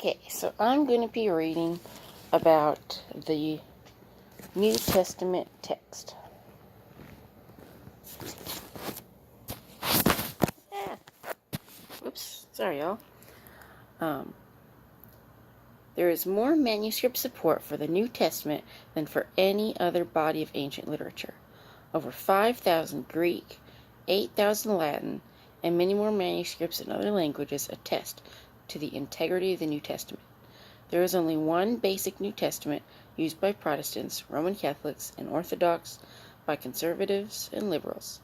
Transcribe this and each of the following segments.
Okay, so I'm going to be reading about the New Testament text. Oops, sorry y'all. There is more manuscript support for the New Testament than for any other body of ancient literature. Over 5,000 Greek, 8,000 Latin, and many more manuscripts in other languages attest to the integrity of the New Testament. There is only one basic New Testament used by Protestants, Roman Catholics, and Orthodox, by conservatives and liberals.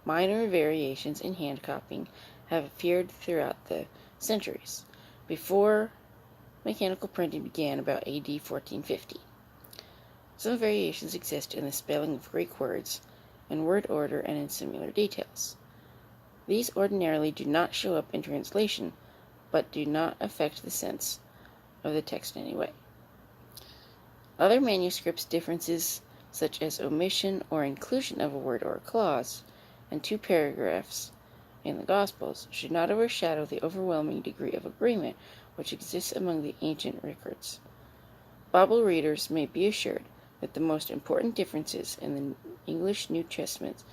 Minor variations in hand copying have appeared throughout the centuries, before mechanical printing began about AD 1450. Some variations exist in the spelling of Greek words, in word order, and in similar details. These ordinarily do not show up in translation, but do not affect the sense of the text in any way. Other manuscripts' differences, such as omission or inclusion of a word or a clause, and two paragraphs in the Gospels, should not overshadow the overwhelming degree of agreement which exists among the ancient records. Bible readers may be assured that the most important differences in the English New Testaments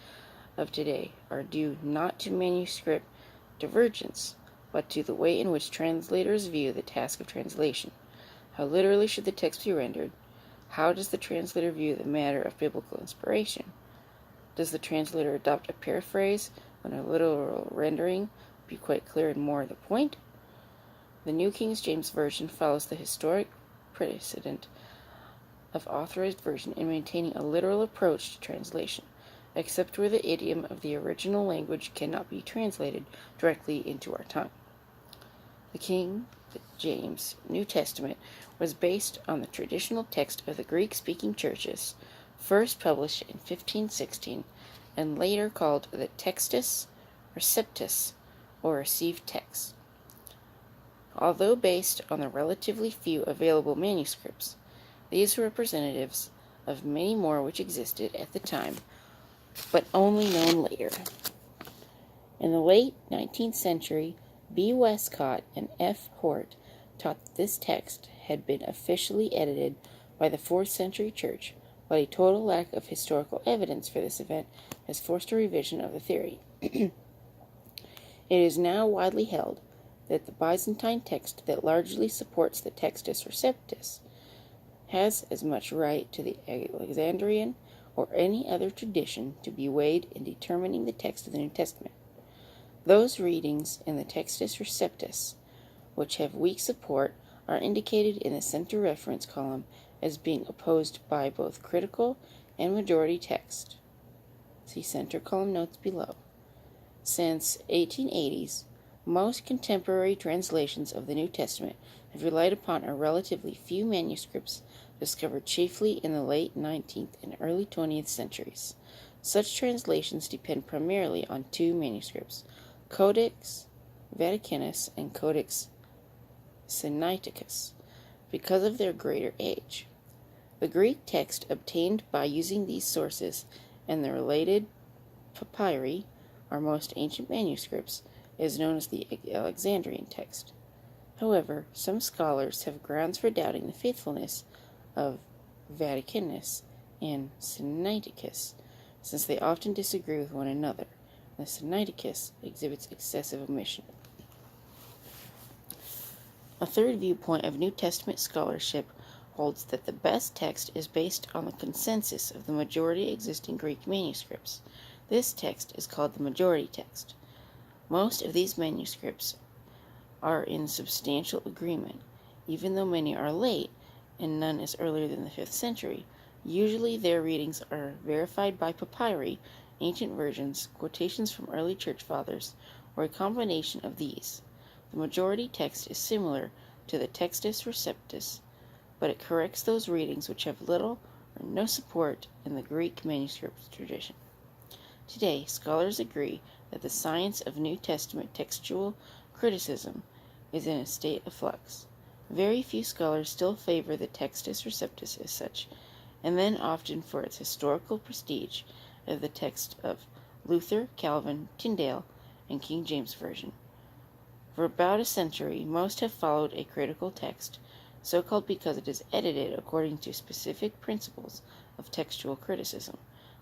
of today are due not to manuscript divergence, but to the way in which translators view the task of translation. How literally should the text be rendered? How does the translator view the matter of biblical inspiration? Does the translator adopt a paraphrase when a literal rendering would be quite clear and more the point? The New King James Version follows the historic precedent of authorized version in maintaining a literal approach to translation, except where the idiom of the original language cannot be translated directly into our tongue. The King James New Testament was based on the traditional text of the Greek-speaking churches, first published in 1516, and later called the Textus Receptus, or received text. Although based on the relatively few available manuscripts, these were representatives of many more which existed at the time, but only known later. In the late 19th century, B. Westcott and F. Hort taught that this text had been officially edited by the 4th century church, but a total lack of historical evidence for this event has forced a revision of the theory. It is now widely held that the Byzantine text that largely supports the Textus Receptus has as much right to the Alexandrian or any other tradition to be weighed in determining the text of the New Testament. Those readings in the Textus Receptus which have weak support are indicated in the center reference column as being opposed by both critical and majority text. See center column notes below. Since 1880s, most contemporary translations of the New Testament have relied upon a relatively few manuscripts discovered chiefly in the late 19th and early 20th centuries. Such translations depend primarily on two manuscripts, Codex Vaticanus and Codex Sinaiticus, because of their greater age. The Greek text obtained by using these sources and the related papyri, our most ancient manuscripts, is known as the Alexandrian text. However, some scholars have grounds for doubting the faithfulness of Vaticanus and Sinaiticus, since they often disagree with one another. The Sinaiticus exhibits excessive omission. A third viewpoint of New Testament scholarship holds that the best text is based on the consensus of the majority existing Greek manuscripts. This text is called the majority text. Most of these manuscripts are in substantial agreement, even though many are late and none is earlier than the 5th century. Usually their readings are verified by papyri, ancient versions, quotations from early church fathers, or a combination of these. The majority text is similar to the Textus Receptus, but it corrects those readings which have little or no support in the Greek manuscript tradition. Today, scholars agree that the science of New Testament textual criticism is in a state of flux. Very few scholars still favor the Textus Receptus as such, and then often for its historical prestige as the text of Luther, Calvin, Tyndale, and King James Version. For about a century, most have followed a critical text, so called because it is edited according to specific principles of textual criticism,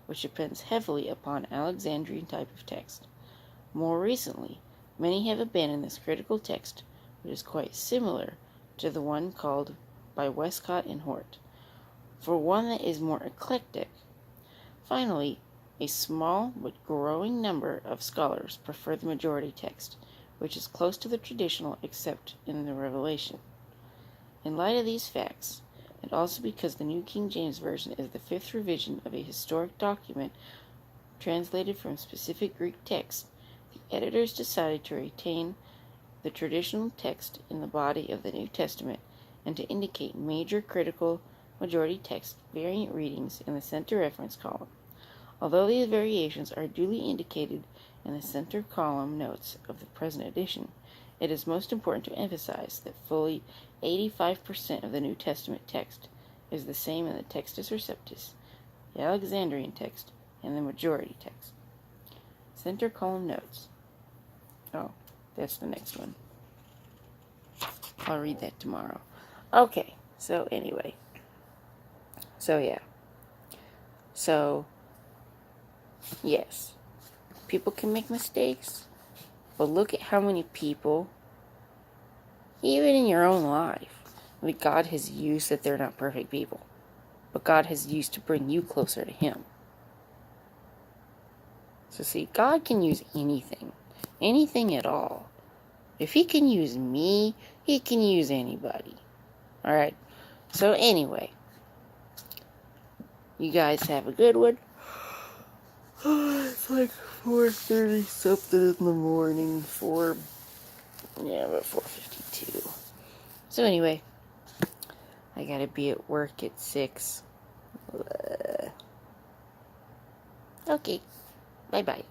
which depends heavily upon Alexandrian type of text. More recently, many have abandoned this critical text, which is quite similar to the one called by Westcott and Hort, for one that is more eclectic. Finally, a small but growing number of scholars prefer the majority text, which is close to the traditional except in the Revelation. In light of these facts, and also because the New King James Version is the fifth revision of a historic document translated from specific Greek text, the editors decided to retain the traditional text in the body of the New Testament and to indicate major critical majority text variant readings in the center reference column. Although these variations are duly indicated in the center column notes of the present edition, it is most important to emphasize that fully 85% of the New Testament text is the same in the Textus Receptus, the Alexandrian text, and the majority text. Center column notes. Oh, that's the next one. I'll read that tomorrow. Okay, so anyway. So yeah. So, yes. People can make mistakes, but look at how many people, even in your own life, that God has used that they're not perfect people, but God has used to bring you closer to Him. So see, God can use anything. Anything at all. If He can use me, He can use anybody. Alright? So anyway, you guys have a good one. It's like 4:30 something in the morning. About 4:52. So anyway, I gotta be at work at 6. Okay, bye-bye.